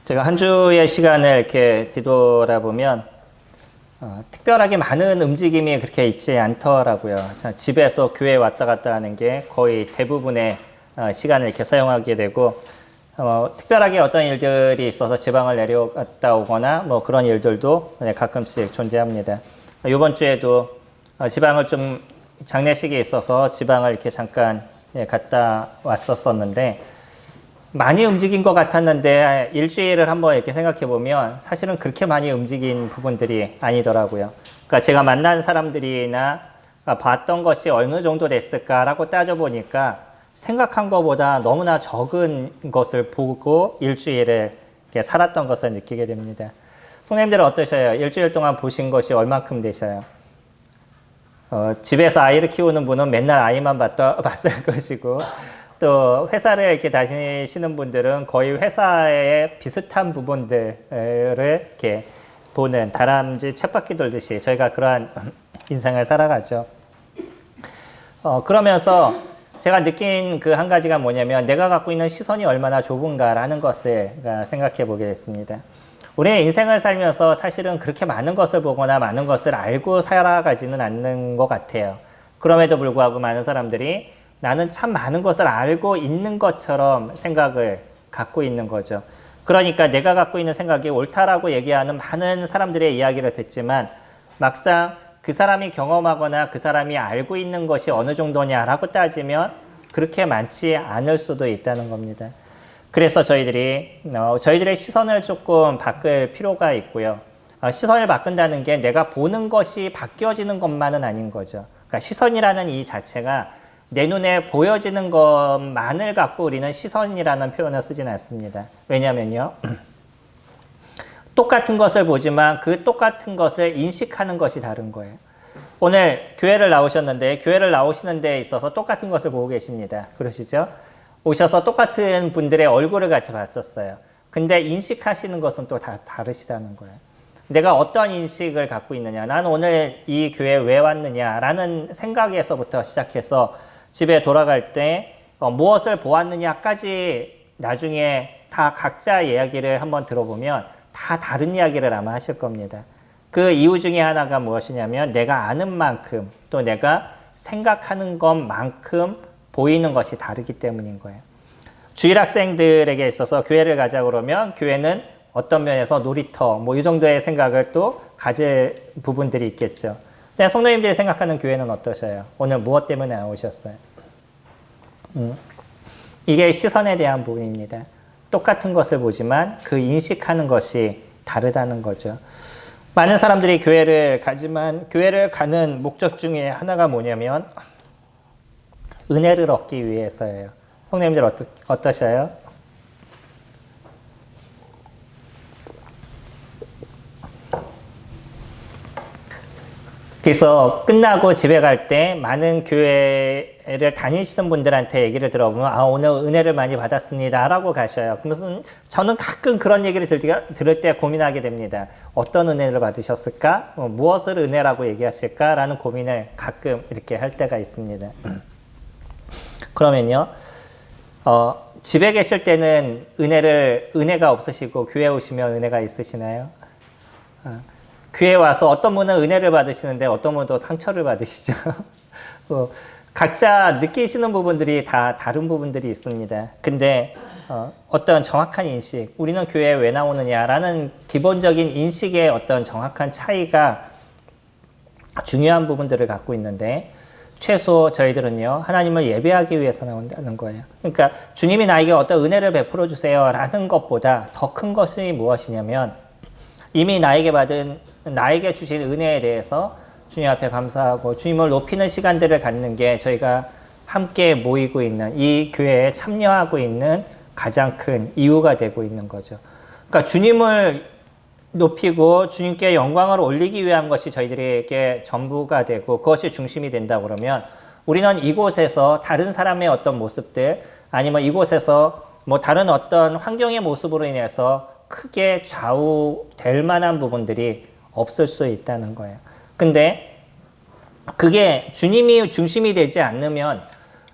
제가 한 주의 시간을 이렇게 뒤돌아보면 특별하게 많은 움직임이 그렇게 있지 않더라고요. 집에서 교회에 왔다 갔다 하는 게 거의 대부분의 시간을 이렇게 사용하게 되고 특별하게 어떤 일들이 있어서 지방을 내려갔다 오거나 뭐 그런 일들도 가끔씩 존재합니다. 이번 주에도 지방을 좀 장례식이 있어서 지방을 이렇게 잠깐 갔다 왔었는데 많이 움직인 것 같았는데 일주일을 한번 이렇게 생각해 보면 사실은 그렇게 많이 움직인 부분들이 아니더라고요. 그러니까 제가 만난 사람들이나 봤던 것이 어느 정도 됐을까라고 따져보니까 생각한 것보다 너무나 적은 것을 보고 일주일에 이렇게 살았던 것을 느끼게 됩니다. 선생님들은 어떠셔요? 일주일 동안 보신 것이 얼만큼 되셔요? 집에서 아이를 키우는 분은 맨날 아이만 봤을 것이고 또 회사를 이렇게 다니시는 분들은 거의 회사에 비슷한 부분들을 이렇게 보는 다람쥐 쳇바퀴 돌듯이 저희가 그러한 인생을 살아가죠. 그러면서 제가 느낀 그 한 가지가 뭐냐면 내가 갖고 있는 시선이 얼마나 좁은가라는 것을 생각해 보게 됐습니다. 우리의 인생을 살면서 사실은 그렇게 많은 것을 보거나 많은 것을 알고 살아가지는 않는 것 같아요. 그럼에도 불구하고 많은 사람들이 나는 참 많은 것을 알고 있는 것처럼 생각을 갖고 있는 거죠. 그러니까 내가 갖고 있는 생각이 옳다라고 얘기하는 많은 사람들의 이야기를 듣지만 막상 그 사람이 경험하거나 그 사람이 알고 있는 것이 어느 정도냐라고 따지면 그렇게 많지 않을 수도 있다는 겁니다. 그래서 저희들의 시선을 조금 바꿀 필요가 있고요. 시선을 바꾼다는 게 내가 보는 것이 바뀌어지는 것만은 아닌 거죠. 그러니까 시선이라는 이 자체가 내 눈에 보여지는 것만을 갖고 우리는 시선이라는 표현을 쓰지는 않습니다. 왜냐면요. 똑같은 것을 보지만 그 똑같은 것을 인식하는 것이 다른 거예요. 오늘 교회를 나오셨는데 교회를 나오시는 데 있어서 똑같은 것을 보고 계십니다. 그러시죠? 오셔서 똑같은 분들의 얼굴을 같이 봤었어요. 근데 인식하시는 것은 또 다 다르시다는 거예요. 내가 어떤 인식을 갖고 있느냐, 난 오늘 이 교회에 왜 왔느냐라는 생각에서부터 시작해서 집에 돌아갈 때 무엇을 보았느냐까지 나중에 다 각자 이야기를 한번 들어보면 다 다른 이야기를 아마 하실 겁니다. 그 이유 중에 하나가 무엇이냐면 내가 아는 만큼 또 내가 생각하는 것만큼 보이는 것이 다르기 때문인 거예요. 주일 학생들에게 있어서 교회를 가자 그러면 교회는 어떤 면에서 놀이터 뭐 이 정도의 생각을 또 가질 부분들이 있겠죠. 근데 성도님들이 생각하는 교회는 어떠셔요? 오늘 무엇 때문에 나오셨어요? 이게 시선에 대한 부분입니다. 똑같은 것을 보지만 그 인식하는 것이 다르다는 거죠. 많은 사람들이 교회를 가지만 교회를 가는 목적 중에 하나가 뭐냐면 은혜를 얻기 위해서예요. 성도님들 어떠셔요? 그래서 끝나고 집에 갈 때 많은 교회를 다니시는 분들한테 얘기를 들어보면 오늘 은혜를 많이 받았습니다 라고 가셔요. 그래서 저는 가끔 그런 얘기를 들을 때 고민하게 됩니다. 어떤 은혜를 받으셨을까? 무엇을 은혜라고 얘기하실까? 라는 고민을 가끔 이렇게 할 때가 있습니다. 그러면요, 집에 계실 때는 은혜가 없으시고 교회 오시면 은혜가 있으시나요? 교회 와서 어떤 분은 은혜를 받으시는데 어떤 분은 또 상처를 받으시죠. 각자 느끼시는 부분들이 다 다른 부분들이 있습니다. 근데 어떤 정확한 인식, 우리는 교회에 왜 나오느냐라는 기본적인 인식의 어떤 정확한 차이가 중요한 부분들을 갖고 있는데 최소 저희들은요, 하나님을 예배하기 위해서 나온다는 거예요. 그러니까 주님이 나에게 어떤 은혜를 베풀어 주세요 라는 것보다 더 큰 것이 무엇이냐면 이미 나에게 주신 은혜에 대해서 주님 앞에 감사하고 주님을 높이는 시간들을 갖는 게 저희가 함께 모이고 있는 이 교회에 참여하고 있는 가장 큰 이유가 되고 있는 거죠. 그러니까 주님을 높이고 주님께 영광을 올리기 위한 것이 저희들에게 전부가 되고 그것이 중심이 된다 그러면 우리는 이곳에서 다른 사람의 어떤 모습들 아니면 이곳에서 뭐 다른 어떤 환경의 모습으로 인해서 크게 좌우될 만한 부분들이 없을 수 있다는 거예요. 근데 그게 주님이 중심이 되지 않으면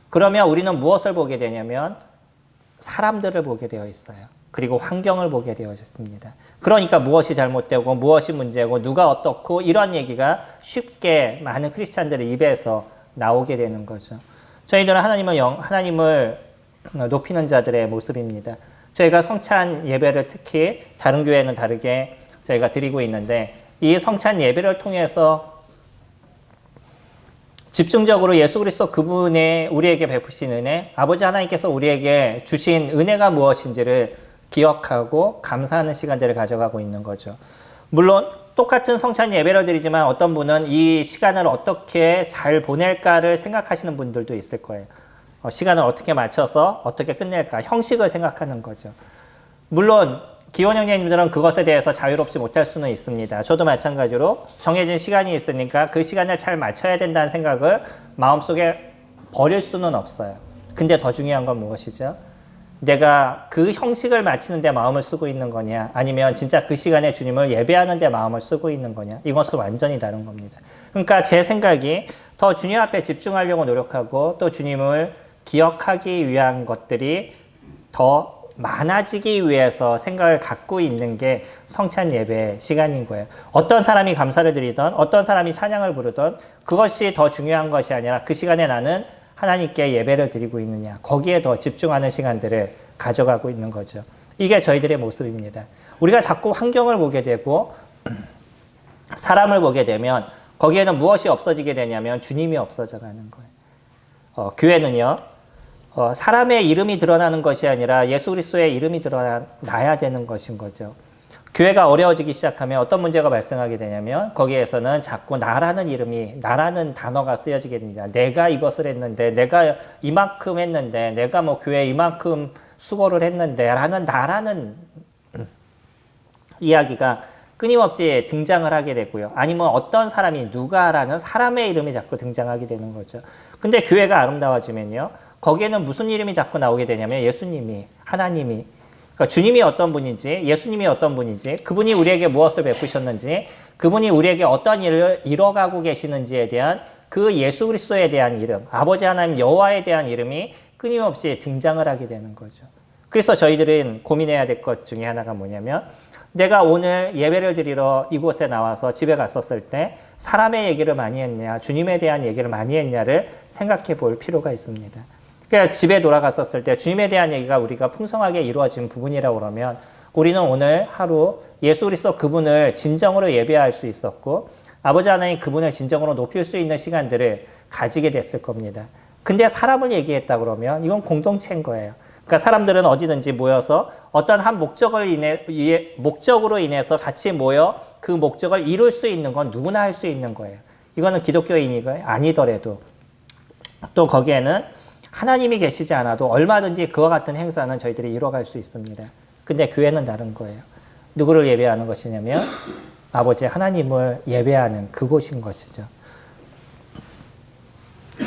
그러면 우리는 무엇을 보게 되냐면 사람들을 보게 되어 있어요. 그리고 환경을 보게 되어졌습니다. 그러니까 무엇이 잘못되고 무엇이 문제고 누가 어떻고 이런 얘기가 쉽게 많은 크리스찬들의 입에서 나오게 되는 거죠. 저희들은 하나님을 높이는 자들의 모습입니다. 저희가 성찬 예배를 특히 다른 교회는 다르게 저희가 드리고 있는데 이 성찬 예배를 통해서 집중적으로 예수 그리스도 그분의 우리에게 베푸신 은혜, 아버지 하나님께서 우리에게 주신 은혜가 무엇인지를 기억하고 감사하는 시간들을 가져가고 있는 거죠. 물론 똑같은 성찬 예배를 드리지만 어떤 분은 이 시간을 어떻게 잘 보낼까를 생각하시는 분들도 있을 거예요. 시간을 어떻게 맞춰서 어떻게 끝낼까, 형식을 생각하는 거죠. 물론 기원 형제님들은 그것에 대해서 자유롭지 못할 수는 있습니다. 저도 마찬가지로 정해진 시간이 있으니까 그 시간을 잘 맞춰야 된다는 생각을 마음속에 버릴 수는 없어요. 근데 더 중요한 건 무엇이죠? 내가 그 형식을 맞추는 데 마음을 쓰고 있는 거냐, 아니면 진짜 그 시간에 주님을 예배하는 데 마음을 쓰고 있는 거냐, 이것은 완전히 다른 겁니다. 그러니까 제 생각이 더 주님 앞에 집중하려고 노력하고 또 주님을 기억하기 위한 것들이 더 많아지기 위해서 생각을 갖고 있는 게 성찬 예배 시간인 거예요. 어떤 사람이 감사를 드리던 어떤 사람이 찬양을 부르던 그것이 더 중요한 것이 아니라 그 시간에 나는 하나님께 예배를 드리고 있느냐, 거기에 더 집중하는 시간들을 가져가고 있는 거죠. 이게 저희들의 모습입니다. 우리가 자꾸 환경을 보게 되고 사람을 보게 되면 거기에는 무엇이 없어지게 되냐면 주님이 없어져 가는 거예요. 교회는요, 사람의 이름이 드러나는 것이 아니라 예수 그리스도의 이름이 드러나야 되는 것인 거죠. 교회가 어려워지기 시작하면 어떤 문제가 발생하게 되냐면 거기에서는 자꾸 나라는 단어가 쓰여지게 됩니다. 내가 이것을 했는데, 내가 이만큼 했는데, 내가 뭐 교회 이만큼 수고를 했는데 라는 나라는 이야기가 끊임없이 등장을 하게 되고요. 아니면 어떤 사람이 누가라는 사람의 이름이 자꾸 등장하게 되는 거죠. 근데 교회가 아름다워지면요, 거기에는 무슨 이름이 자꾸 나오게 되냐면 예수님이, 하나님이, 그러니까 주님이 어떤 분인지, 예수님이 어떤 분인지, 그분이 우리에게 무엇을 베푸셨는지, 그분이 우리에게 어떤 일을 이뤄가고 계시는지에 대한 그 예수 그리스도에 대한 이름, 아버지 하나님 여호와에 대한 이름이 끊임없이 등장을 하게 되는 거죠. 그래서 저희들은 고민해야 될 것 중에 하나가 뭐냐면, 내가 오늘 예배를 드리러 이곳에 나와서 집에 갔었을 때 사람의 얘기를 많이 했냐, 주님에 대한 얘기를 많이 했냐를 생각해 볼 필요가 있습니다. 그러니까 집에 돌아갔었을 때 주님에 대한 얘기가 우리가 풍성하게 이루어진 부분이라고 그러면 우리는 오늘 하루 예수 그리스도 그분을 진정으로 예배할 수 있었고 아버지 하나님 그분을 진정으로 높일 수 있는 시간들을 가지게 됐을 겁니다. 근데 사람을 얘기했다 그러면 이건 공동체인 거예요. 그러니까 사람들은 어디든지 모여서 어떤 한 목적으로 인해서 같이 모여 그 목적을 이룰 수 있는 건 누구나 할 수 있는 거예요. 이거는 기독교인이 아니더라도 또 거기에는 하나님이 계시지 않아도 얼마든지 그와 같은 행사는 저희들이 이뤄갈 수 있습니다. 근데 교회는 다른 거예요. 누구를 예배하는 것이냐면 아버지 하나님을 예배하는 그곳인 것이죠.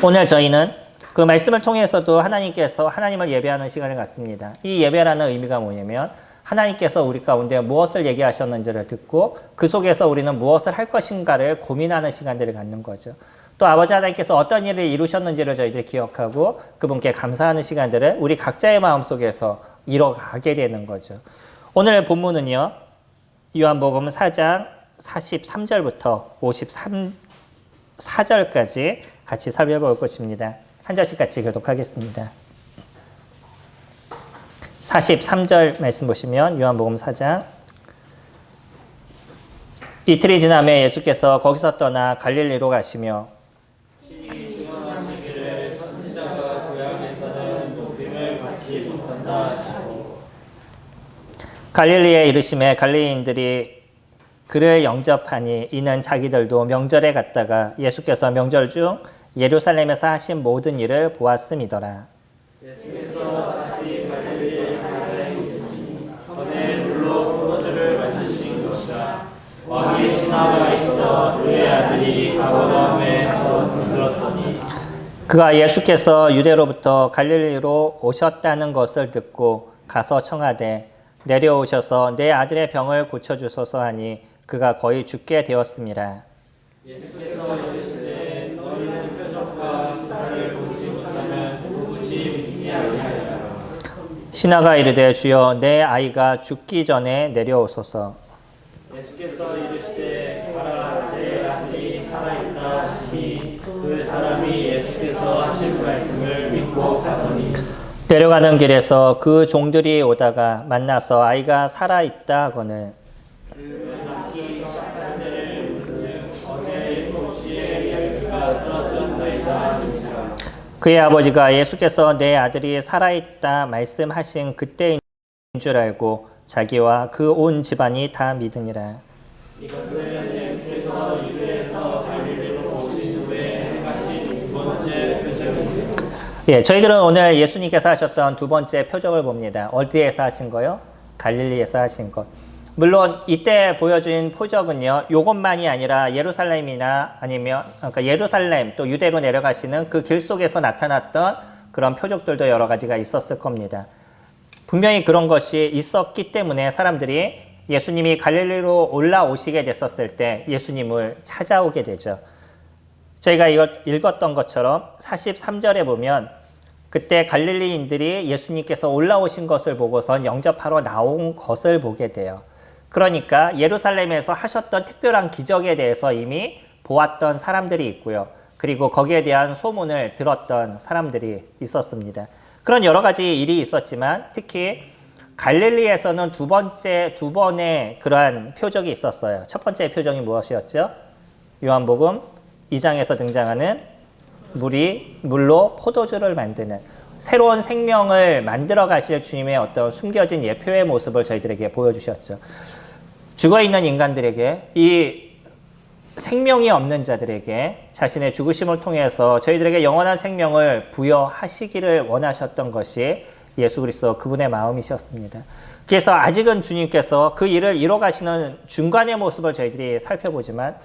오늘 저희는 그 말씀을 통해서도 하나님께서 하나님을 예배하는 시간을 갖습니다. 이 예배라는 의미가 뭐냐면 하나님께서 우리 가운데 무엇을 얘기하셨는지를 듣고 그 속에서 우리는 무엇을 할 것인가를 고민하는 시간들을 갖는 거죠. 또 아버지 하나님께서 어떤 일을 이루셨는지를 저희들이 기억하고 그분께 감사하는 시간들을 우리 각자의 마음속에서 이뤄가게 되는 거죠. 오늘의 본문은요, 요한복음 4장 43절부터 54절까지 같이 살펴볼 것입니다. 한 절씩 같이 교독하겠습니다. 43절 말씀 보시면 요한복음 4장, 이틀이 지나매 예수께서 거기서 떠나 갈릴리로 가시며 갈릴리에 이르심에 갈릴리인들이 그를 영접하니 이는 자기들도 명절에 갔다가 예수께서 명절 중 예루살렘에서 하신 모든 일을 보았음이더라. 예수께서 다시 갈릴리에 가까이 오시니 전에 물로 포도주를 만드신 것이라. 왕의 신하가 있어 그의 아들이 가버나움에서 들었더니 그가 예수께서 유대로부터 갈릴리로 오셨다는 것을 듣고 가서 청하되 내려오셔서 내 아들의 병을 고쳐주소서 하니 그가 거의 죽게 되었습니다. 예수께서 이르시되 너희는 표적과 기사를 보지 못하면 도무지 믿지 아니하리라. 신하가 이르되 주여 내 아이가 죽기 전에 내려오소서. 예수께서 이르시되 가라 내 아들이 살아있다 하시니 그 사람이 예수께서 하신 말씀을 믿고 가더니 내려가는 길에서 그 종들이 오다가 만나서 아이가 살아있다 하거늘 그 낳기 시작한 때를 묻은즉 어제 도시의 열기가 떨어졌나이다 하는지라. 그의 아버지가 예수께서 내 아들이 살아있다 말씀하신 그때인 줄 알고 자기와 그 온 집안이 다 믿으니라. 이것은 예수께서 유대에서 갈릴리로 오신 후에 행하신 두 번째 표적입니다. 예, 저희들은 오늘 예수님께서 하셨던 두 번째 표적을 봅니다. 어디에서 하신 거요? 갈릴리에서 하신 것. 물론 이때 보여준 표적은요, 요것만이 아니라 예루살렘이나 아니면 그러니까 예루살렘 또 유대로 내려가시는 그 길 속에서 나타났던 그런 표적들도 여러 가지가 있었을 겁니다. 분명히 그런 것이 있었기 때문에 사람들이 예수님이 갈릴리로 올라오시게 됐었을 때 예수님을 찾아오게 되죠. 저희가 이걸 읽었던 것처럼 43절에 보면 그때 갈릴리인들이 예수님께서 올라오신 것을 보고선 영접하러 나온 것을 보게 돼요. 그러니까 예루살렘에서 하셨던 특별한 기적에 대해서 이미 보았던 사람들이 있고요. 그리고 거기에 대한 소문을 들었던 사람들이 있었습니다. 그런 여러 가지 일이 있었지만 특히 갈릴리에서는 두 번의 그러한 표적이 있었어요. 첫 번째 표적이 무엇이었죠? 요한복음 2장에서 등장하는 물로 포도주를 만드는 새로운 생명을 만들어 가실 주님의 어떤 숨겨진 예표의 모습을 저희들에게 보여주셨죠. 죽어있는 인간들에게 이 생명이 없는 자들에게 자신의 죽으심을 통해서 저희들에게 영원한 생명을 부여하시기를 원하셨던 것이 예수 그리스도 그분의 마음이셨습니다. 그래서 아직은 주님께서 그 일을 이뤄가시는 중간의 모습을 저희들이 살펴보지만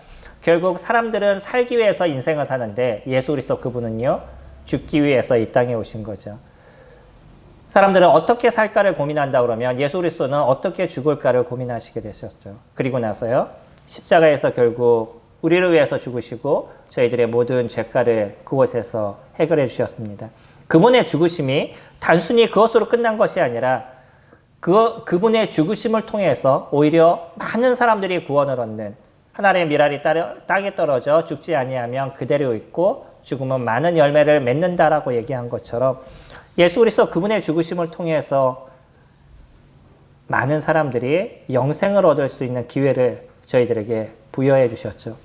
결국 사람들은 살기 위해서 인생을 사는데 예수 그리스도 그분은요 죽기 위해서 이 땅에 오신 거죠. 사람들은 어떻게 살까를 고민한다 그러면 예수 그리스도는 어떻게 죽을까를 고민하시게 되셨죠. 그리고 나서요 십자가에서 결국 우리를 위해서 죽으시고 저희들의 모든 죄가를 그곳에서 해결해 주셨습니다. 그분의 죽으심이 단순히 그것으로 끝난 것이 아니라 그분의 죽으심을 통해서 오히려 많은 사람들이 구원을 얻는 하나님의 미랄이 땅에 떨어져 죽지 아니하면 그대로 있고 죽으면 많은 열매를 맺는다라고 얘기한 것처럼 예수 그리스도 그분의 죽으심을 통해서 많은 사람들이 영생을 얻을 수 있는 기회를 저희들에게 부여해 주셨죠.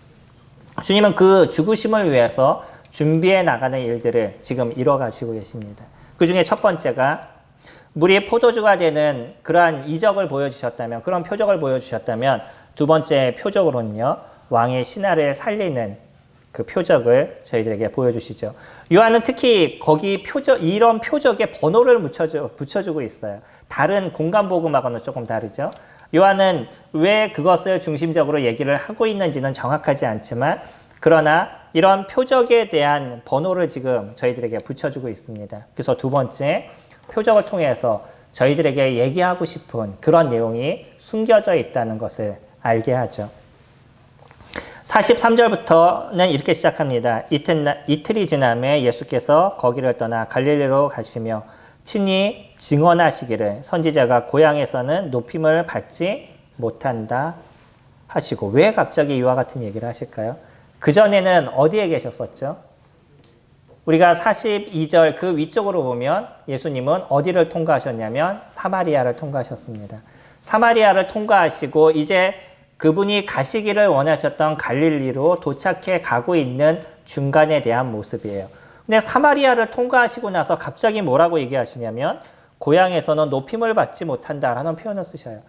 주님은 그 죽으심을 위해서 준비해 나가는 일들을 지금 이뤄가시고 계십니다. 그 중에 첫 번째가 물이 포도주가 되는 그러한 이적을 보여주셨다면, 그런 표적을 보여주셨다면 두 번째 표적으로는요, 왕의 신하를 살리는 그 표적을 저희들에게 보여주시죠. 요한은 특히 거기 이런 표적에 번호를 붙여주고 있어요. 다른 공간복음하고는 조금 다르죠. 요한은 왜 그것을 중심적으로 얘기를 하고 있는지는 정확하지 않지만 그러나 이런 표적에 대한 번호를 지금 저희들에게 붙여주고 있습니다. 그래서 두 번째 표적을 통해서 저희들에게 얘기하고 싶은 그런 내용이 숨겨져 있다는 것을 알게 하죠. 43절부터는 이렇게 시작합니다. 이틀이 지남에 예수께서 거기를 떠나 갈릴리로 가시며 친히 증언하시기를 선지자가 고향에서는 높임을 받지 못한다 하시고, 왜 갑자기 이와 같은 얘기를 하실까요? 그전에는 어디에 계셨었죠? 우리가 42절 그 위쪽으로 보면 예수님은 어디를 통과하셨냐면 사마리아를 통과하셨습니다. 사마리아를 통과하시고 이제 그분이 가시기를 원하셨던 갈릴리로 도착해 가고 있는 중간에 대한 모습이에요. 근데 사마리아를 통과하시고 나서 갑자기 뭐라고 얘기하시냐면 고향에서는 높임을 받지 못한다라는 표현을 쓰셔요.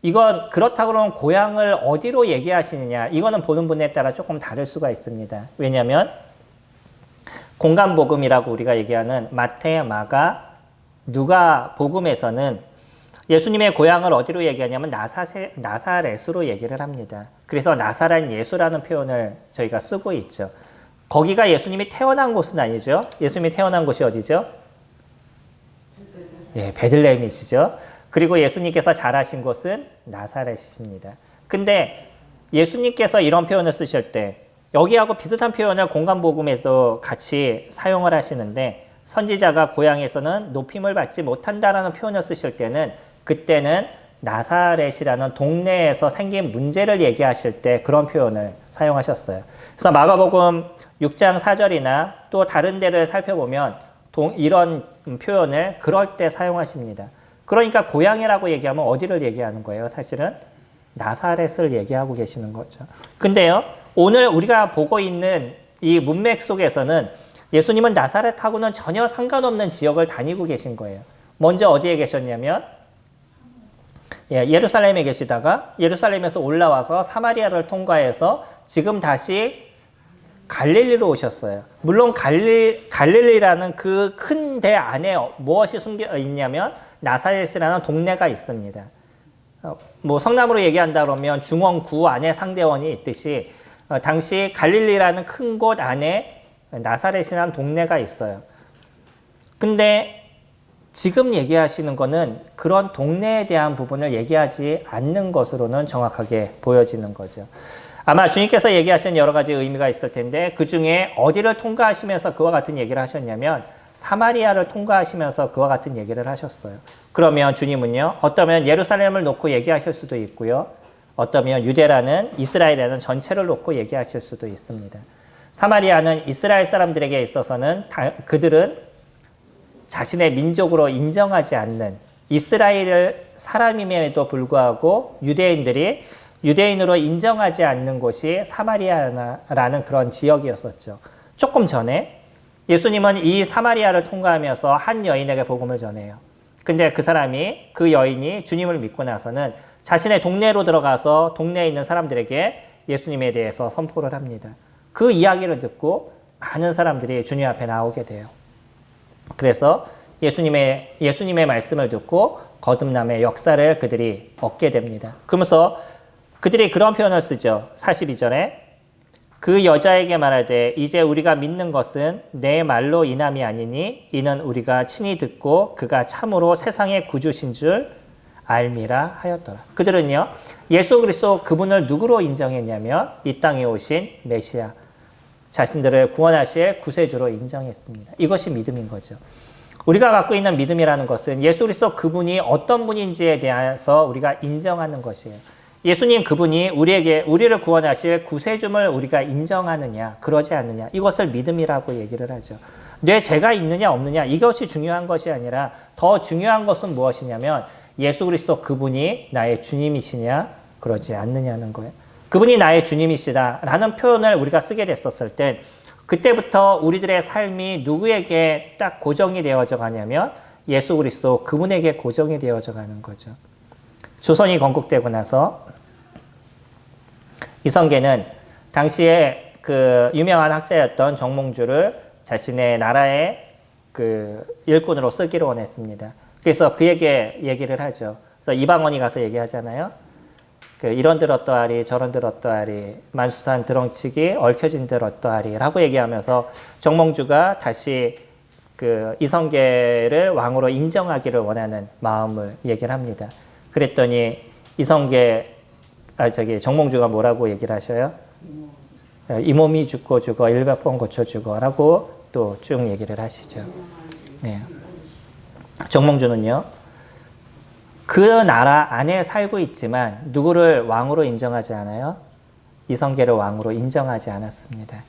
이건 그렇다고 그러면 고향을 어디로 얘기하시느냐, 이거는 보는 분에 따라 조금 다를 수가 있습니다. 왜냐하면 공간복음이라고 우리가 얘기하는 마태, 마가, 누가 복음에서는 예수님의 고향을 어디로 얘기하냐면 나사렛으로 얘기를 합니다. 그래서 나사렛 예수라는 표현을 저희가 쓰고 있죠. 거기가 예수님이 태어난 곳은 아니죠. 예수님이 태어난 곳이 어디죠? 예, 베들레헴이시죠. 그리고 예수님께서 자라신 곳은 나사렛입니다. 근데 예수님께서 이런 표현을 쓰실 때 여기하고 비슷한 표현을 공간복음에서 같이 사용을 하시는데 선지자가 고향에서는 높임을 받지 못한다라는 표현을 쓰실 때는 그때는 나사렛이라는 동네에서 생긴 문제를 얘기하실 때 그런 표현을 사용하셨어요. 그래서 마가복음 6장 4절이나 또 다른 데를 살펴보면 이런 표현을 그럴 때 사용하십니다. 그러니까 고향이라고 얘기하면 어디를 얘기하는 거예요? 사실은 나사렛을 얘기하고 계시는 거죠. 근데요, 오늘 우리가 보고 있는 이 문맥 속에서는 예수님은 나사렛하고는 전혀 상관없는 지역을 다니고 계신 거예요. 먼저 어디에 계셨냐면 예루살렘에 계시다가 예루살렘에서 올라와서 사마리아를 통과해서 지금 다시 갈릴리로 오셨어요. 물론 갈릴리라는 그 큰 대 안에 무엇이 숨겨 있냐면 나사렛이라는 동네가 있습니다. 뭐 성남으로 얘기한다 그러면 중원구 안에 상대원이 있듯이 당시 갈릴리라는 큰 곳 안에 나사렛이라는 동네가 있어요. 근데 지금 얘기하시는 거는 그런 동네에 대한 부분을 얘기하지 않는 것으로는 정확하게 보여지는 거죠. 아마 주님께서 얘기하신 여러 가지 의미가 있을 텐데 그 중에 어디를 통과하시면서 그와 같은 얘기를 하셨냐면 사마리아를 통과하시면서 그와 같은 얘기를 하셨어요. 그러면 주님은요, 어떠면 예루살렘을 놓고 얘기하실 수도 있고요. 어떠면 유대라는 이스라엘이라는 전체를 놓고 얘기하실 수도 있습니다. 사마리아는 이스라엘 사람들에게 있어서는 그들은 자신의 민족으로 인정하지 않는 이스라엘 사람임에도 불구하고 유대인들이 유대인으로 인정하지 않는 곳이 사마리아라는 그런 지역이었었죠. 조금 전에 예수님은 이 사마리아를 통과하면서 한 여인에게 복음을 전해요. 근데 그 여인이 주님을 믿고 나서는 자신의 동네로 들어가서 동네에 있는 사람들에게 예수님에 대해서 선포를 합니다. 그 이야기를 듣고 많은 사람들이 주님 앞에 나오게 돼요. 그래서 예수님의 말씀을 듣고 거듭남의 역사를 그들이 얻게 됩니다. 그러면서 그들이 그런 표현을 쓰죠. 42절에 그 여자에게 말하되 이제 우리가 믿는 것은 내 말로 인함이 아니니 이는 우리가 친히 듣고 그가 참으로 세상의 구주신 줄 알미라 하였더라. 그들은요, 예수 그리스도 그분을 누구로 인정했냐면 이 땅에 오신 메시아, 자신들을 구원하실 구세주로 인정했습니다. 이것이 믿음인 거죠. 우리가 갖고 있는 믿음이라는 것은 예수 그리스도 그분이 어떤 분인지에 대해서 우리가 인정하는 것이에요. 예수님 그분이 우리를 구원하실 구세주를 우리가 인정하느냐, 그러지 않느냐, 이것을 믿음이라고 얘기를 하죠. 내 죄가 있느냐 없느냐 이것이 중요한 것이 아니라 더 중요한 것은 무엇이냐면 예수 그리스도 그분이 나의 주님이시냐 그러지 않느냐는 거예요. 그분이 나의 주님이시다라는 표현을 우리가 쓰게 됐었을 때 그때부터 우리들의 삶이 누구에게 딱 고정이 되어져 가냐면 예수 그리스도 그분에게 고정이 되어져 가는 거죠. 조선이 건국되고 나서 이성계는 당시에 그 유명한 학자였던 정몽주를 자신의 나라의 그 일꾼으로 쓰기로 원했습니다. 그래서 그에게 얘기를 하죠. 그래서 이방원이 가서 얘기하잖아요. 그 이런들 어떠하리 저런들 어떠하리 만수산 드렁치기 얽혀진들 어떠하리 라고 얘기하면서 정몽주가 다시 그 이성계를 왕으로 인정하기를 원하는 마음을 얘기를 합니다. 그랬더니 정몽주가 뭐라고 얘기를 하셔요? 이 몸이 죽고 죽어 100번 고쳐 죽어라고 또 쭉 얘기를 하시죠. 네. 정몽주는요, 그 나라 안에 살고 있지만 누구를 왕으로 인정하지 않아요? 이성계를 왕으로 인정하지 않았습니다.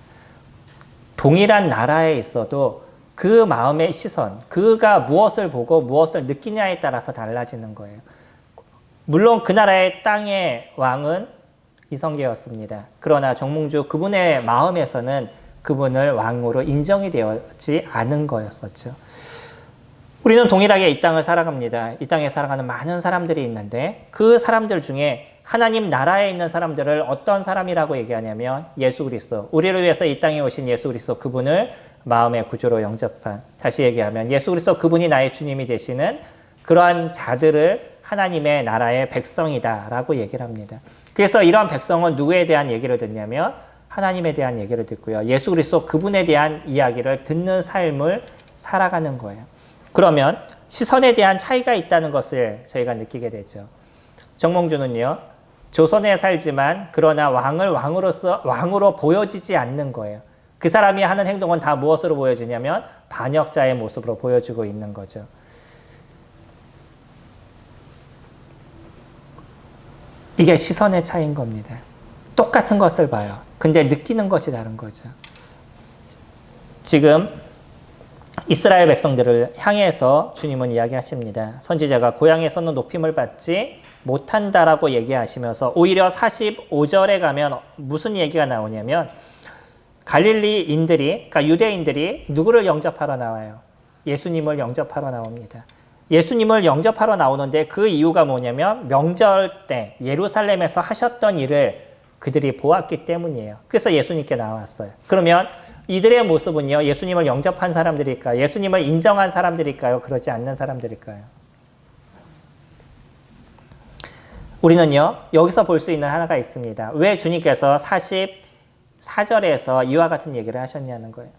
동일한 나라에 있어도 그 마음의 시선, 그가 무엇을 보고 무엇을 느끼냐에 따라서 달라지는 거예요. 물론 그 나라의 땅의 왕은 이성계였습니다. 그러나 정몽주 그분의 마음에서는 그분을 왕으로 인정이 되지 않은 거였었죠. 우리는 동일하게 이 땅을 살아갑니다. 이 땅에 살아가는 많은 사람들이 있는데 그 사람들 중에 하나님 나라에 있는 사람들을 어떤 사람이라고 얘기하냐면 예수 그리스도, 우리를 위해서 이 땅에 오신 예수 그리스도 그분을 마음의 구주로 영접한, 다시 얘기하면 예수 그리스도 그분이 나의 주님이 되시는 그러한 자들을 하나님의 나라의 백성이다라고 얘기를 합니다. 그래서 이러한 백성은 누구에 대한 얘기를 듣냐면 하나님에 대한 얘기를 듣고요. 예수 그리스도 그분에 대한 이야기를 듣는 삶을 살아가는 거예요. 그러면 시선에 대한 차이가 있다는 것을 저희가 느끼게 되죠. 정몽주는요, 조선에 살지만 그러나 왕을 왕으로 보여지지 않는 거예요. 그 사람이 하는 행동은 다 무엇으로 보여지냐면 반역자의 모습으로 보여주고 있는 거죠. 이게 시선의 차이인 겁니다. 똑같은 것을 봐요. 근데 느끼는 것이 다른 거죠. 지금 이스라엘 백성들을 향해서 주님은 이야기하십니다. 선지자가 고향에서는 높임을 받지 못한다라고 얘기하시면서 오히려 45절에 가면 무슨 얘기가 나오냐면 갈릴리인들이, 그러니까 유대인들이 누구를 영접하러 나와요? 예수님을 영접하러 나옵니다. 예수님을 영접하러 나오는데 그 이유가 뭐냐면 명절 때 예루살렘에서 하셨던 일을 그들이 보았기 때문이에요. 그래서 예수님께 나왔어요. 그러면 이들의 모습은요, 예수님을 영접한 사람들일까요? 예수님을 인정한 사람들일까요? 그러지 않는 사람들일까요? 우리는요, 여기서 볼 수 있는 하나가 있습니다. 왜 주님께서 44절에서 이와 같은 얘기를 하셨냐는 거예요.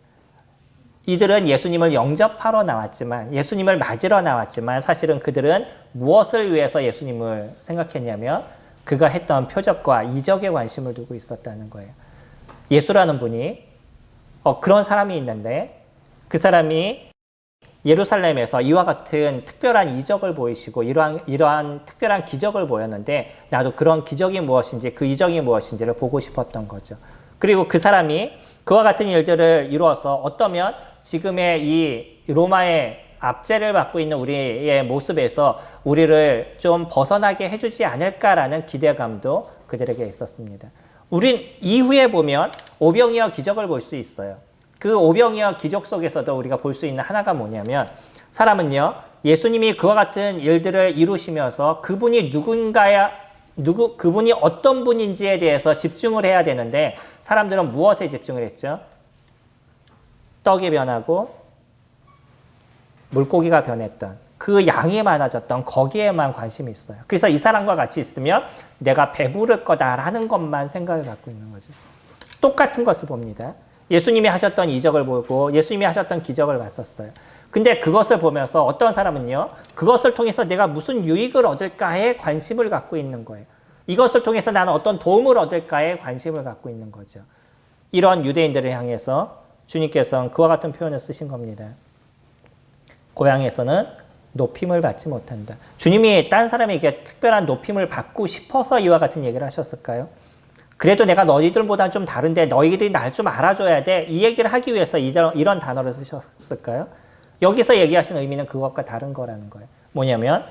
이들은 예수님을 영접하러 나왔지만, 예수님을 맞으러 나왔지만, 사실은 그들은 무엇을 위해서 예수님을 생각했냐면, 그가 했던 표적과 이적에 관심을 두고 있었다는 거예요. 예수라는 분이 그런 사람이 있는데 그 사람이 예루살렘에서 이와 같은 특별한 이적을 보이시고 이러한 특별한 기적을 보였는데 나도 그런 기적이 무엇인지 그 이적이 무엇인지를 보고 싶었던 거죠. 그리고 그 사람이 그와 같은 일들을 이루어서 어떠면 지금의 이 로마의 압제를 받고 있는 우리의 모습에서 우리를 좀 벗어나게 해주지 않을까라는 기대감도 그들에게 있었습니다. 우린 이후에 보면 오병이어 기적을 볼 수 있어요. 그 오병이어 기적 속에서도 우리가 볼 수 있는 하나가 뭐냐면 사람은요, 예수님이 그와 같은 일들을 이루시면서 그분이 그분이 어떤 분인지에 대해서 집중을 해야 되는데 사람들은 무엇에 집중을 했죠? 떡이 변하고 물고기가 변했던 그 양이 많아졌던 거기에만 관심이 있어요. 그래서 이 사람과 같이 있으면 내가 배부를 거다라는 것만 생각을 갖고 있는 거죠. 똑같은 것을 봅니다. 예수님이 하셨던 이적을 보고 예수님이 하셨던 기적을 봤었어요. 근데 그것을 보면서 어떤 사람은요, 그것을 통해서 내가 무슨 유익을 얻을까에 관심을 갖고 있는 거예요. 이것을 통해서 나는 어떤 도움을 얻을까에 관심을 갖고 있는 거죠. 이런 유대인들을 향해서 주님께서는 그와 같은 표현을 쓰신 겁니다. 고향에서는 높임을 받지 못한다. 주님이 딴 사람에게 특별한 높임을 받고 싶어서 이와 같은 얘기를 하셨을까요? 그래도 내가 너희들보다 좀 다른데 너희들이 날 좀 알아줘야 돼. 이 얘기를 하기 위해서 이런 단어를 쓰셨을까요? 여기서 얘기하신 의미는 그것과 다른 거라는 거예요. 뭐냐면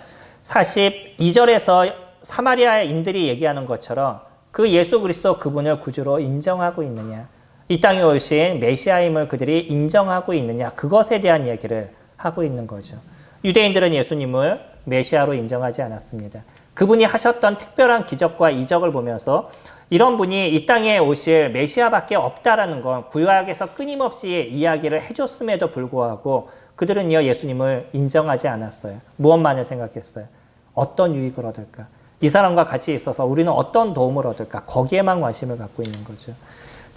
42절에서 사마리아인들이 얘기하는 것처럼 그 예수 그리스도 그분을 구주로 인정하고 있느냐. 이 땅에 오신 메시아임을 그들이 인정하고 있느냐. 그것에 대한 얘기를 하고 있는 거죠. 유대인들은 예수님을 메시아로 인정하지 않았습니다. 그분이 하셨던 특별한 기적과 이적을 보면서 이런 분이 이 땅에 오실 메시아밖에 없다라는 건 구약에서 끊임없이 이야기를 해줬음에도 불구하고 그들은요, 예수님을 인정하지 않았어요. 무엇만을 생각했어요? 어떤 유익을 얻을까? 이 사람과 같이 있어서 우리는 어떤 도움을 얻을까? 거기에만 관심을 갖고 있는 거죠.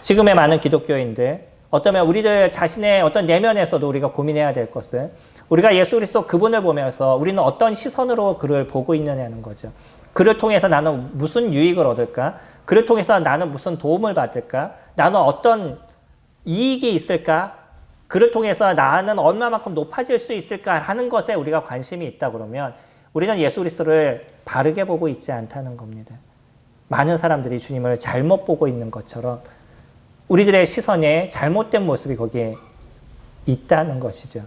지금의 많은 기독교인들, 어쩌면 우리들 자신의 어떤 내면에서도 우리가 고민해야 될 것은 우리가 예수 그리스도 그분을 보면서 우리는 어떤 시선으로 그를 보고 있느냐는 거죠. 그를 통해서 나는 무슨 유익을 얻을까? 그를 통해서 나는 무슨 도움을 받을까? 나는 어떤 이익이 있을까? 그를 통해서 나는 얼마만큼 높아질 수 있을까? 하는 것에 우리가 관심이 있다 그러면 우리는 예수 그리스도를 바르게 보고 있지 않다는 겁니다. 많은 사람들이 주님을 잘못 보고 있는 것처럼 우리들의 시선에 잘못된 모습이 거기에 있다는 것이죠.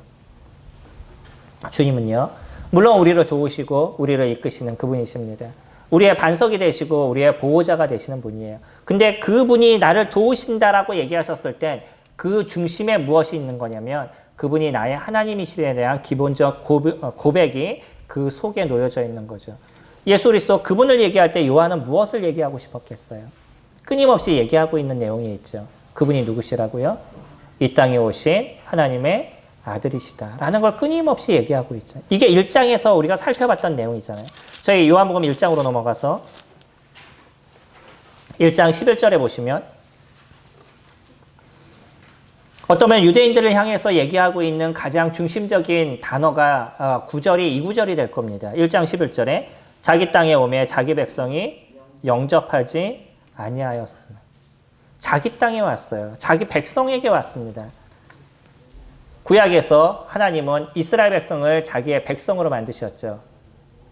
주님은요, 물론 우리를 도우시고 우리를 이끄시는 그분이십니다. 우리의 반석이 되시고 우리의 보호자가 되시는 분이에요. 근데 그분이 나를 도우신다라고 얘기하셨을 땐 그 중심에 무엇이 있는 거냐면 그분이 나의 하나님이심에 대한 기본적 고백이 그 속에 놓여져 있는 거죠. 예수 그리스도 그분을 얘기할 때 요한은 무엇을 얘기하고 싶었겠어요? 끊임없이 얘기하고 있는 내용이 있죠. 그분이 누구시라고요? 이 땅에 오신 하나님의 아들이시다라는 걸 끊임없이 얘기하고 있죠. 이게 1장에서 우리가 살펴봤던 내용이잖아요. 저희 요한복음 1장으로 넘어가서 1장 11절에 보시면 어떠면 유대인들을 향해서 얘기하고 있는 가장 중심적인 단어가 구절이 이 구절이 될 겁니다. 1장 11절에 자기 땅에 오매 자기 백성이 영접하지 아니하였으나 자기 땅에 왔어요. 자기 백성에게 왔습니다. 구약에서 하나님은 이스라엘 백성을 자기의 백성으로 만드셨죠.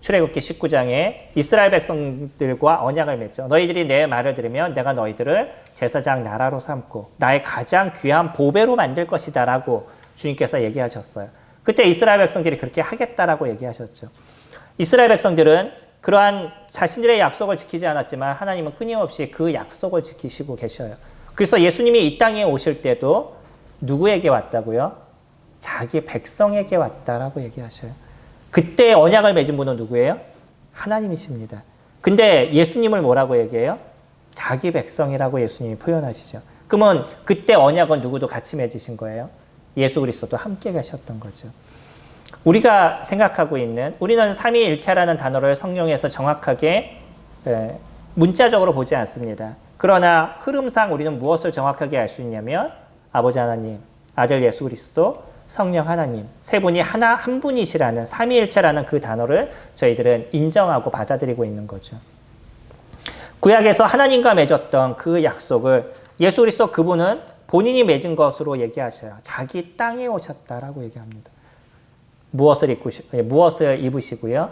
출애굽기 19장에 이스라엘 백성들과 언약을 맺죠. 너희들이 내 말을 들으면 내가 너희들을 제사장 나라로 삼고 나의 가장 귀한 보배로 만들 것이다 라고 주님께서 얘기하셨어요. 그때 이스라엘 백성들이 그렇게 하겠다라고 얘기하셨죠. 이스라엘 백성들은 그러한 자신들의 약속을 지키지 않았지만 하나님은 끊임없이 그 약속을 지키시고 계셔요. 그래서 예수님이 이 땅에 오실 때도 누구에게 왔다고요? 자기 백성에게 왔다라고 얘기하셔요. 그때 언약을 맺은 분은 누구예요? 하나님이십니다. 근데 예수님을 뭐라고 얘기해요? 자기 백성이라고 예수님이 표현하시죠. 그러면 그때 언약은 누구도 같이 맺으신 거예요? 예수 그리스도도 함께 계셨던 거죠. 우리가 생각하고 있는, 우리는 삼위일체라는 단어를 성경에서 정확하게 문자적으로 보지 않습니다. 그러나 흐름상 우리는 무엇을 정확하게 알 수 있냐면 아버지 하나님, 아들 예수 그리스도, 성령 하나님 세 분이 한 분이시라는 삼위일체라는 그 단어를 저희들은 인정하고 받아들이고 있는 거죠. 구약에서 하나님과 맺었던 그 약속을 예수 그리스도 그분은 본인이 맺은 것으로 얘기하셔요. 자기 땅에 오셨다라고 얘기합니다. 무엇을 입으시고요?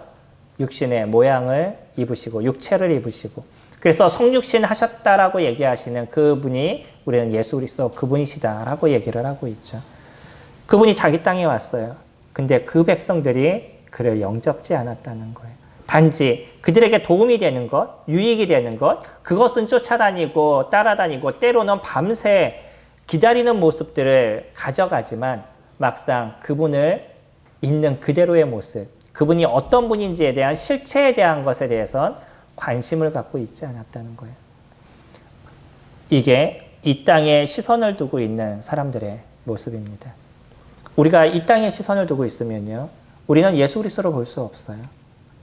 육신의 모양을 입으시고 육체를 입으시고 그래서 성육신 하셨다라고 얘기하시는 그분이 우리는 예수 그리스도 그분이시다라고 얘기를 하고 있죠. 그분이 자기 땅에 왔어요. 근데 그 백성들이 그를 영접지 않았다는 거예요. 단지 그들에게 도움이 되는 것, 유익이 되는 것, 그것은 쫓아다니고 따라다니고 때로는 밤새 기다리는 모습들을 가져가지만 막상 그분을 있는 그대로의 모습, 그분이 어떤 분인지에 대한 실체에 대한 것에 대해선 관심을 갖고 있지 않았다는 거예요. 이게 이 땅에 시선을 두고 있는 사람들의 모습입니다. 우리가 이 땅에 시선을 두고 있으면요, 우리는 예수 그리스도를 볼 수 없어요.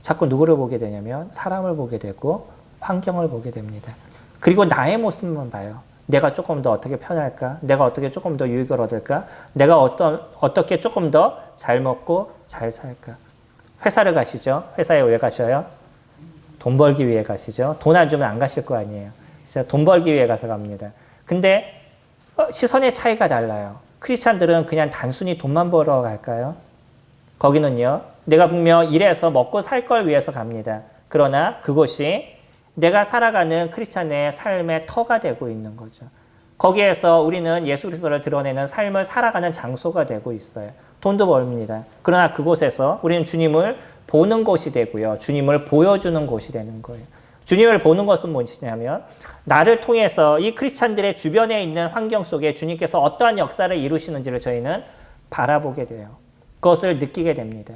자꾸 누구를 보게 되냐면 사람을 보게 되고 환경을 보게 됩니다. 그리고 나의 모습만 봐요. 내가 조금 더 어떻게 편할까? 내가 어떻게 조금 더 유익을 얻을까? 내가 어떻게 조금 더 잘 먹고 잘 살까? 회사를 가시죠? 회사에 왜 가셔요? 돈 벌기 위해 가시죠? 돈 안 주면 안 가실 거 아니에요. 진짜 돈 벌기 위해 가서 갑니다. 근데 시선의 차이가 달라요. 크리스찬들은 그냥 단순히 돈만 벌어 갈까요? 거기는요, 내가 분명 일해서 먹고 살 걸 위해서 갑니다. 그러나 그곳이 내가 살아가는 크리스찬의 삶의 터가 되고 있는 거죠. 거기에서 우리는 예수 그리스도를 드러내는 삶을 살아가는 장소가 되고 있어요. 돈도 벌입니다. 그러나 그곳에서 우리는 주님을 보는 곳이 되고요. 주님을 보여주는 곳이 되는 거예요. 주님을 보는 것은 무엇이냐면 나를 통해서 이 크리스찬들의 주변에 있는 환경 속에 주님께서 어떠한 역사를 이루시는지를 저희는 바라보게 돼요. 그것을 느끼게 됩니다.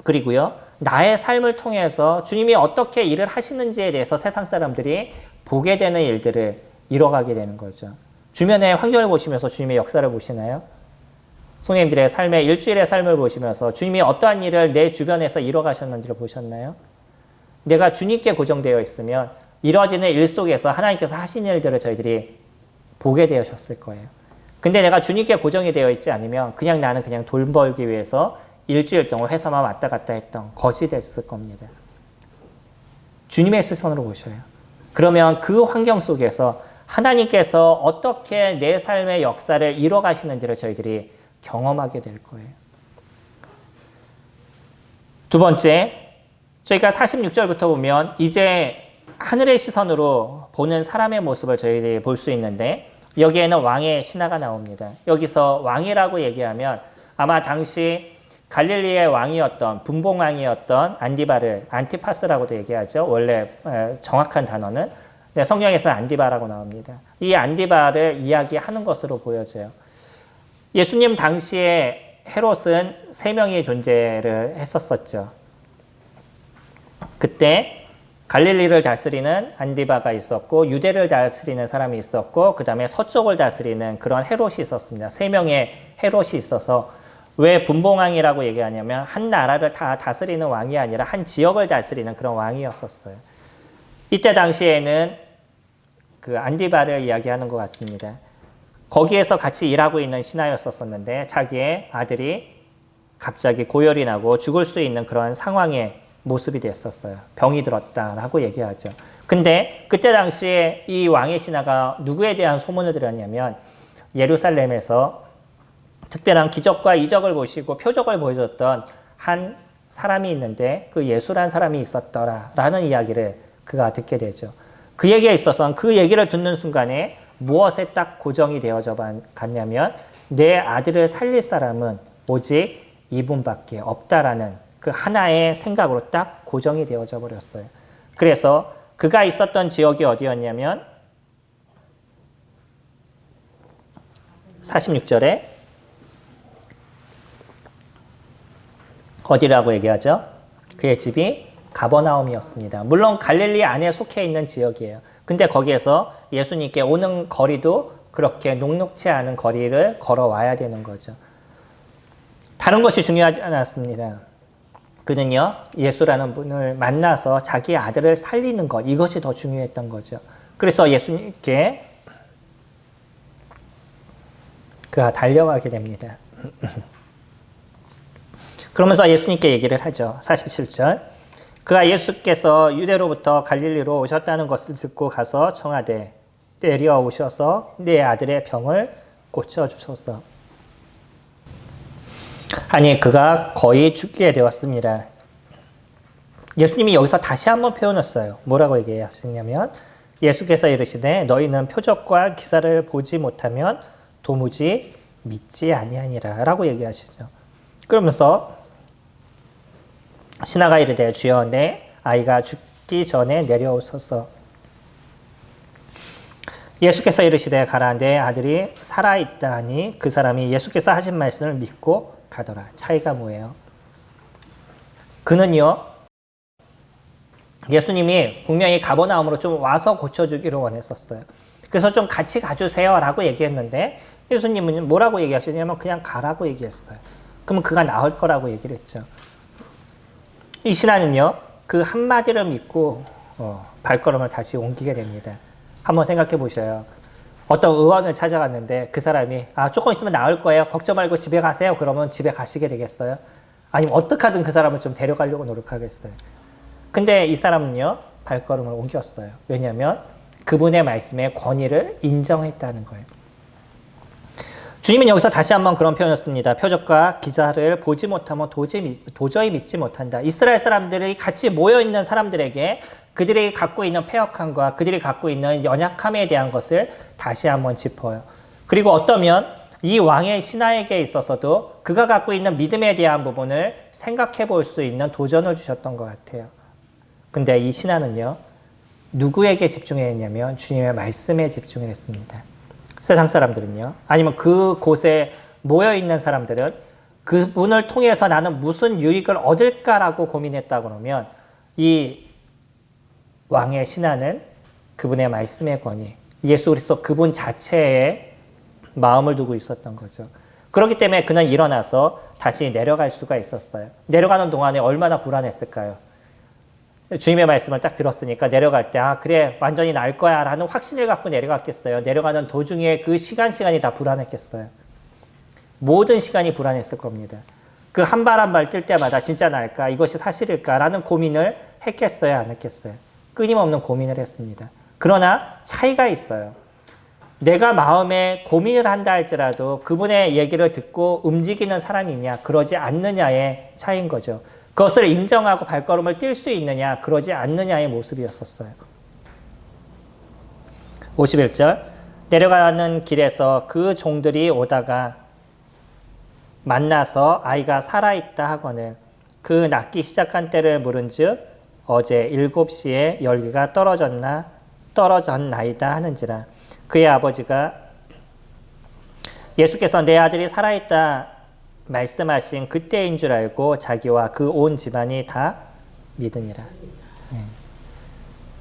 그리고요, 나의 삶을 통해서 주님이 어떻게 일을 하시는지에 대해서 세상 사람들이 보게 되는 일들을 이뤄가게 되는 거죠. 주변의 환경을 보시면서 주님의 역사를 보시나요? 성도님들의 삶의 일주일의 삶을 보시면서 주님이 어떠한 일을 내 주변에서 이뤄가셨는지를 보셨나요? 내가 주님께 고정되어 있으면 이루어지는 일 속에서 하나님께서 하신 일들을 저희들이 보게 되셨을 거예요. 근데 내가 주님께 고정이 되어 있지 않으면 그냥 나는 그냥 돈 벌기 위해서 일주일 동안 회사만 왔다 갔다 했던 것이 됐을 겁니다. 주님의 시선으로 보셔요. 그러면 그 환경 속에서 하나님께서 어떻게 내 삶의 역사를 이뤄가시는지를 저희들이 경험하게 될 거예요. 두 번째, 저희가 46절부터 보면 이제 하늘의 시선으로 보는 사람의 모습을 저희들이 볼 수 있는데 여기에는 왕의 신하가 나옵니다. 여기서 왕이라고 얘기하면 아마 당시 갈릴리의 왕이었던 분봉왕이었던 안티파스라고도 얘기하죠. 원래 정확한 단어는 성경에서는 안디바라고 나옵니다. 이 안디바를 이야기하는 것으로 보여져요. 예수님 당시에 헤롯은 3명이 존재를 했었었죠. 그때 갈릴리를 다스리는 안디바가 있었고 유대를 다스리는 사람이 있었고 그 다음에 서쪽을 다스리는 그런 헤롯이 있었습니다. 3명의 헤롯이 있어서 왜 분봉왕이라고 얘기하냐면 한 나라를 다 다스리는 왕이 아니라 한 지역을 다스리는 그런 왕이었었어요. 이때 당시에는 그 안디바를 이야기하는 것 같습니다. 거기에서 같이 일하고 있는 신하였었는데 자기의 아들이 갑자기 고열이 나고 죽을 수 있는 그런 상황의 모습이 됐었어요. 병이 들었다라고 얘기하죠. 근데 그때 당시에 이 왕의 신하가 누구에 대한 소문을 들었냐면 예루살렘에서 특별한 기적과 이적을 보시고 표적을 보여줬던 한 사람이 있는데 그 예수란 사람이 있었더라라는 이야기를 그가 듣게 되죠. 그 얘기에 있어서 그 얘기를 듣는 순간에 무엇에 딱 고정이 되어져 갔냐면 내 아들을 살릴 사람은 오직 이분밖에 없다라는 그 하나의 생각으로 딱 고정이 되어져 버렸어요. 그래서 그가 있었던 지역이 어디였냐면 46절에 어디라고 얘기하죠? 그의 집이 가버나움이었습니다. 물론 갈릴리 안에 속해 있는 지역이에요. 근데 거기에서 예수님께 오는 거리도 그렇게 녹록치 않은 거리를 걸어와야 되는 거죠. 다른 것이 중요하지 않았습니다. 그는요, 예수라는 분을 만나서 자기 아들을 살리는 것, 이것이 더 중요했던 거죠. 그래서 예수님께 그가 달려가게 됩니다. 그러면서 예수님께 얘기를 하죠. 47절. 그가 예수께서 유대로부터 갈릴리로 오셨다는 것을 듣고 가서 청하되 내려오셔서 내 아들의 병을 고쳐주소서. 아니 그가 거의 죽게 되었습니다. 예수님이 여기서 다시 한번 표현을 써요. 뭐라고 얘기하시냐면 예수께서 이르시되 너희는 표적과 기사를 보지 못하면 도무지 믿지 아니하니라 라고 얘기하시죠. 그러면서 신하가 이르되 주여 내 아이가 죽기 전에 내려오소서. 예수께서 이르시되 가라 내 아들이 살아있다 하니 그 사람이 예수께서 하신 말씀을 믿고 가더라. 차이가 뭐예요? 그는요 예수님이 분명히 가버나움으로 좀 와서 고쳐주기를 원했었어요. 그래서 좀 같이 가주세요 라고 얘기했는데 예수님은 뭐라고 얘기하시냐면 그냥 가라고 얘기했어요. 그러면 그가 나을 거라고 얘기를 했죠. 이 신하는요 그 한마디를 믿고 발걸음을 다시 옮기게 됩니다. 한번 생각해 보셔요. 어떤 의원을 찾아갔는데 그 사람이 조금 있으면 나을 거예요. 걱정 말고 집에 가세요. 그러면 집에 가시게 되겠어요? 아니면 어떻게 하든 그 사람을 좀 데려가려고 노력하겠어요? 근데 이 사람은요 발걸음을 옮겼어요. 왜냐하면 그분의 말씀의 권위를 인정했다는 거예요. 주님은 여기서 다시 한번 그런 표현을 씁니다. 표적과 기사를 보지 못하면 도저히 믿지 못한다. 이스라엘 사람들이 같이 모여있는 사람들에게 그들이 갖고 있는 패역함과 그들이 갖고 있는 연약함에 대한 것을 다시 한번 짚어요. 그리고 어떠면 이 왕의 신하에게 있어서도 그가 갖고 있는 믿음에 대한 부분을 생각해 볼 수 있는 도전을 주셨던 것 같아요. 근데 이 신하는요, 누구에게 집중했냐면 주님의 말씀에 집중을 했습니다. 세상 사람들은요, 아니면 그곳에 모여있는 사람들은 그분을 통해서 나는 무슨 유익을 얻을까라고 고민했다 그러면 이 왕의 신하는 그분의 말씀의 권위, 예수 그리스도 그분 자체에 마음을 두고 있었던 거죠. 그렇기 때문에 그는 일어나서 다시 내려갈 수가 있었어요. 내려가는 동안에 얼마나 불안했을까요? 주님의 말씀을 딱 들었으니까 내려갈 때 그래 완전히 나을 거야 라는 확신을 갖고 내려갔겠어요? 내려가는 도중에 그 시간이 다 불안했겠어요? 모든 시간이 불안했을 겁니다. 그 한 발 한 발 뛸 때마다 진짜 나을까? 이것이 사실일까? 라는 고민을 했겠어요? 안 했겠어요? 끊임없는 고민을 했습니다. 그러나 차이가 있어요. 내가 마음에 고민을 한다 할지라도 그분의 얘기를 듣고 움직이는 사람이 있냐 그러지 않느냐의 차이인 거죠. 그것을 인정하고 발걸음을 뛸 수 있느냐 그러지 않느냐의 모습이었었어요. 51절 내려가는 길에서 그 종들이 오다가 만나서 아이가 살아있다 하거늘 그 낫기 시작한 때를 물은즉 어제 7시에 열기가 떨어졌나이다 하는지라. 그의 아버지가 예수께서 내 아들이 살아있다 말씀하신 그때인 줄 알고 자기와 그 온 집안이 다 믿으니라.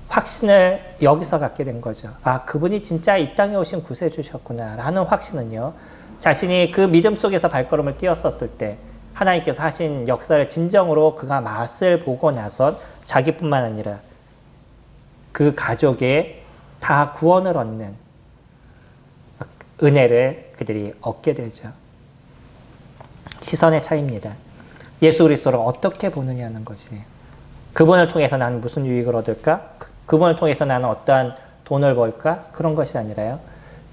확신을 여기서 갖게 된 거죠. 그분이 진짜 이 땅에 오신 구세주셨구나 라는 확신은요, 자신이 그 믿음 속에서 발걸음을 띄었었을 때 하나님께서 하신 역사를 진정으로 그가 맛을 보고 나선 자기뿐만 아니라 그 가족에 다 구원을 얻는 은혜를 그들이 얻게 되죠. 시선의 차이입니다. 예수 그리스도를 어떻게 보느냐는 것이에요. 그분을 통해서 나는 무슨 유익을 얻을까? 그분을 통해서 나는 어떠한 돈을 벌까? 그런 것이 아니라요.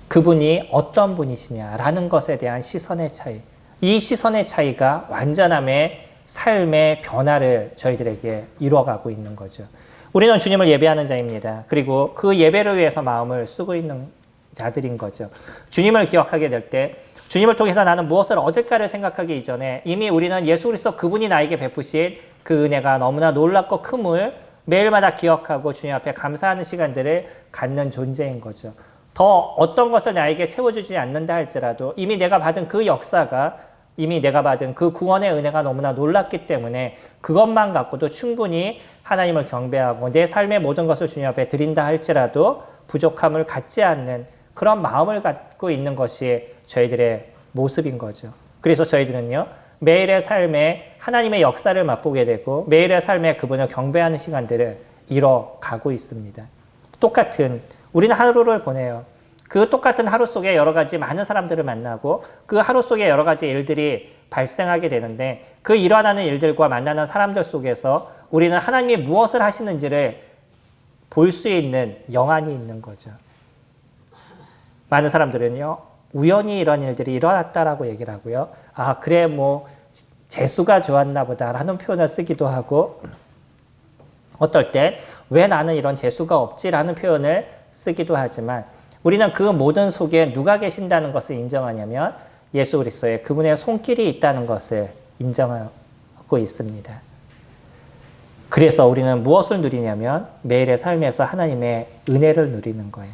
그분이 어떤 분이시냐라는 것에 대한 시선의 차이. 이 시선의 차이가 완전함의 삶의 변화를 저희들에게 이루어가고 있는 거죠. 우리는 주님을 예배하는 자입니다. 그리고 그 예배를 위해서 마음을 쓰고 있는 자들인 거죠. 주님을 기억하게 될 때 주님을 통해서 나는 무엇을 얻을까를 생각하기 이전에 이미 우리는 예수 그리스도 그분이 나에게 베푸신 그 은혜가 너무나 놀랍고 큼을 매일마다 기억하고 주님 앞에 감사하는 시간들을 갖는 존재인 거죠. 더 어떤 것을 나에게 채워주지 않는다 할지라도 이미 내가 받은 그 역사가 이미 내가 받은 그 구원의 은혜가 너무나 놀랍기 때문에 그것만 갖고도 충분히 하나님을 경배하고 내 삶의 모든 것을 주님 앞에 드린다 할지라도 부족함을 갖지 않는 그런 마음을 갖고 있는 것이 저희들의 모습인 거죠. 그래서 저희들은요, 매일의 삶에 하나님의 역사를 맛보게 되고 매일의 삶에 그분을 경배하는 시간들을 이뤄가고 있습니다. 똑같은 우리는 하루를 보내요. 그 똑같은 하루 속에 여러 가지 많은 사람들을 만나고 그 하루 속에 여러 가지 일들이 발생하게 되는데 그 일어나는 일들과 만나는 사람들 속에서 우리는 하나님이 무엇을 하시는지를 볼 수 있는 영안이 있는 거죠. 많은 사람들은요, 우연히 이런 일들이 일어났다라고 얘기를 하고요. 아, 그래, 뭐, 재수가 좋았나 보다라는 표현을 쓰기도 하고, 어떨 땐 왜 나는 이런 재수가 없지라는 표현을 쓰기도 하지만, 우리는 그 모든 속에 누가 계신다는 것을 인정하냐면, 예수 그리스도의 그분의 손길이 있다는 것을 인정하고 있습니다. 그래서 우리는 무엇을 누리냐면, 매일의 삶에서 하나님의 은혜를 누리는 거예요.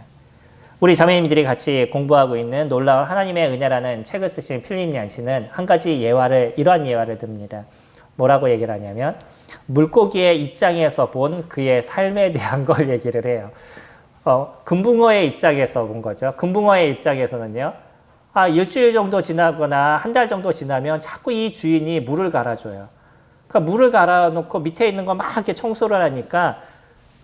우리 자매님들이 같이 공부하고 있는 놀라운 하나님의 은혜라는 책을 쓰신 필립 얀시는 한 가지 이러한 예화를 듭니다. 뭐라고 얘기를 하냐면 물고기의 입장에서 본 그의 삶에 대한 걸 얘기를 해요. 금붕어의 입장에서 본 거죠. 금붕어의 입장에서는요. 일주일 정도 지나거나 한 달 정도 지나면 자꾸 이 주인이 물을 갈아줘요. 그러니까 물을 갈아놓고 밑에 있는 거 막 이렇게 청소를 하니까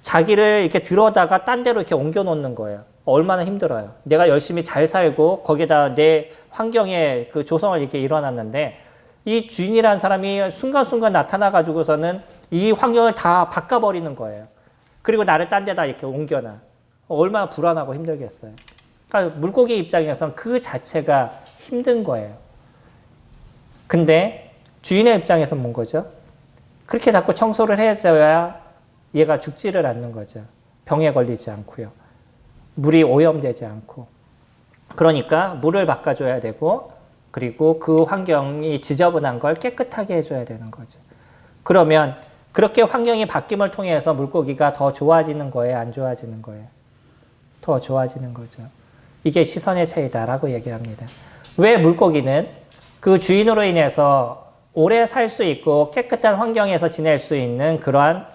자기를 이렇게 들어다가 딴 데로 이렇게 옮겨 놓는 거예요. 얼마나 힘들어요. 내가 열심히 잘 살고 거기다 내 환경에 그 조성을 이렇게 일어났는데 이 주인이라는 사람이 순간순간 나타나가지고서는 이 환경을 다 바꿔버리는 거예요. 그리고 나를 딴 데다 이렇게 옮겨놔. 얼마나 불안하고 힘들겠어요. 그러니까 물고기 입장에서는 그 자체가 힘든 거예요. 근데 주인의 입장에서는 뭔 거죠? 그렇게 자꾸 청소를 해줘야 얘가 죽지를 않는 거죠. 병에 걸리지 않고요. 물이 오염되지 않고. 그러니까 물을 바꿔줘야 되고 그리고 그 환경이 지저분한 걸 깨끗하게 해줘야 되는 거죠. 그러면 그렇게 환경이 바뀜을 통해서 물고기가 더 좋아지는 거예요? 안 좋아지는 거예요? 더 좋아지는 거죠. 이게 시선의 차이다라고 얘기합니다. 왜 물고기는 그 주인으로 인해서 오래 살 수 있고 깨끗한 환경에서 지낼 수 있는 그러한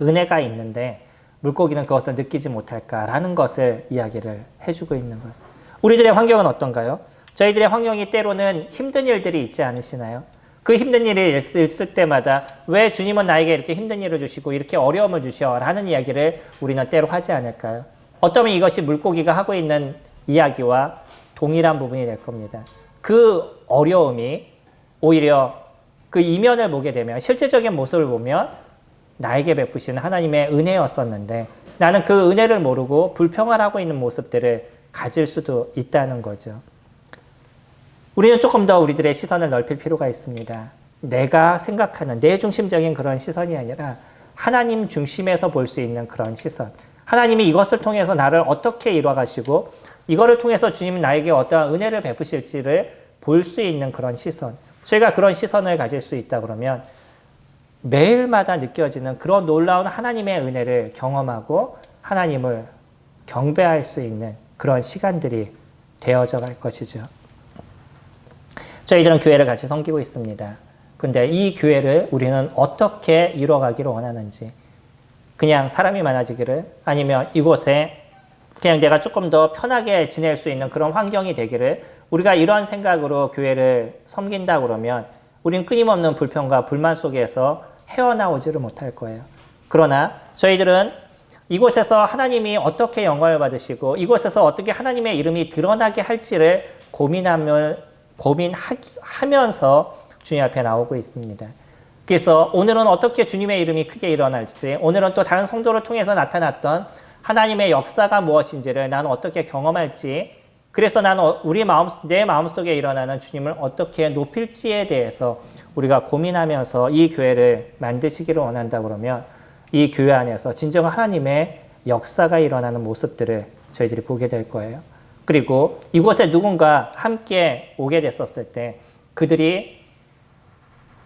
은혜가 있는데 물고기는 그것을 느끼지 못할까라는 것을 이야기를 해주고 있는 거예요. 우리들의 환경은 어떤가요? 저희들의 환경이 때로는 힘든 일들이 있지 않으시나요? 그 힘든 일이 있을 때마다 왜 주님은 나에게 이렇게 힘든 일을 주시고 이렇게 어려움을 주셔? 라는 이야기를 우리는 때로 하지 않을까요? 어쩌면 이것이 물고기가 하고 있는 이야기와 동일한 부분이 될 겁니다. 그 어려움이 오히려 그 이면을 보게 되면 실제적인 모습을 보면 나에게 베푸신 하나님의 은혜였었는데 나는 그 은혜를 모르고 불평을 하고 있는 모습들을 가질 수도 있다는 거죠. 우리는 조금 더 우리들의 시선을 넓힐 필요가 있습니다. 내가 생각하는 내 중심적인 그런 시선이 아니라 하나님 중심에서 볼 수 있는 그런 시선. 하나님이 이것을 통해서 나를 어떻게 이뤄가시고 이거를 통해서 주님은 나에게 어떠한 은혜를 베푸실지를 볼 수 있는 그런 시선. 저희가 그런 시선을 가질 수 있다 그러면 매일마다 느껴지는 그런 놀라운 하나님의 은혜를 경험하고 하나님을 경배할 수 있는 그런 시간들이 되어져 갈 것이죠. 저희들은 교회를 같이 섬기고 있습니다. 근데 이 교회를 우리는 어떻게 이뤄가기를 원하는지, 그냥 사람이 많아지기를, 아니면 이곳에 그냥 내가 조금 더 편하게 지낼 수 있는 그런 환경이 되기를, 우리가 이런 생각으로 교회를 섬긴다 그러면 우리는 끊임없는 불평과 불만 속에서 헤어나오지를 못할 거예요. 그러나 저희들은 이곳에서 하나님이 어떻게 영광을 받으시고 이곳에서 어떻게 하나님의 이름이 드러나게 할지를 고민하면서 주님 앞에 나오고 있습니다. 그래서 오늘은 어떻게 주님의 이름이 크게 일어날지, 오늘은 또 다른 성도를 통해서 나타났던 하나님의 역사가 무엇인지를 나는 어떻게 경험할지 그래서 나는 내 마음속에 일어나는 주님을 어떻게 높일지에 대해서 우리가 고민하면서 이 교회를 만드시기를 원한다 그러면 이 교회 안에서 진정한 하나님의 역사가 일어나는 모습들을 저희들이 보게 될 거예요. 그리고 이곳에 누군가 함께 오게 됐었을 때 그들이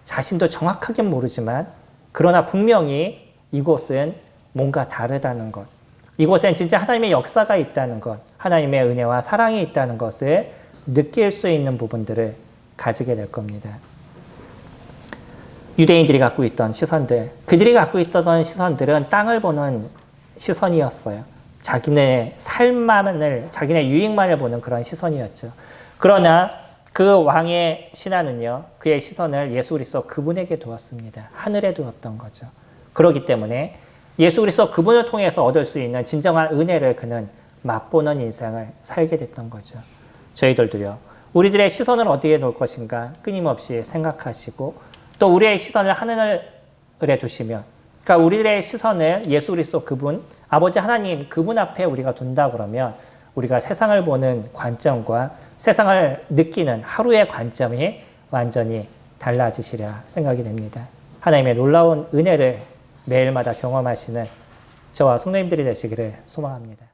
자신도 정확하게 모르지만 그러나 분명히 이곳은 뭔가 다르다는 것. 이곳엔 진짜 하나님의 역사가 있다는 것, 하나님의 은혜와 사랑이 있다는 것을 느낄 수 있는 부분들을 가지게 될 겁니다. 유대인들이 갖고 있던 시선들, 그들이 갖고 있던 시선들은 땅을 보는 시선이었어요. 자기네 삶만을, 자기네 유익만을 보는 그런 시선이었죠. 그러나 그 왕의 신하는요, 그의 시선을 예수 그리스도 그분에게 두었습니다. 하늘에 두었던 거죠. 그렇기 때문에 예수 그리스도 그분을 통해서 얻을 수 있는 진정한 은혜를 그는 맛보는 인생을 살게 됐던 거죠. 저희들도요, 우리들의 시선을 어디에 놓을 것인가 끊임없이 생각하시고 또 우리의 시선을 하늘에 두시면, 그러니까 우리들의 시선을 예수 그리스도 그분, 아버지 하나님 그분 앞에 우리가 둔다 그러면 우리가 세상을 보는 관점과 세상을 느끼는 하루의 관점이 완전히 달라지시리라 생각이 됩니다. 하나님의 놀라운 은혜를 매일마다 경험하시는 저와 성도님들이 되시기를 소망합니다.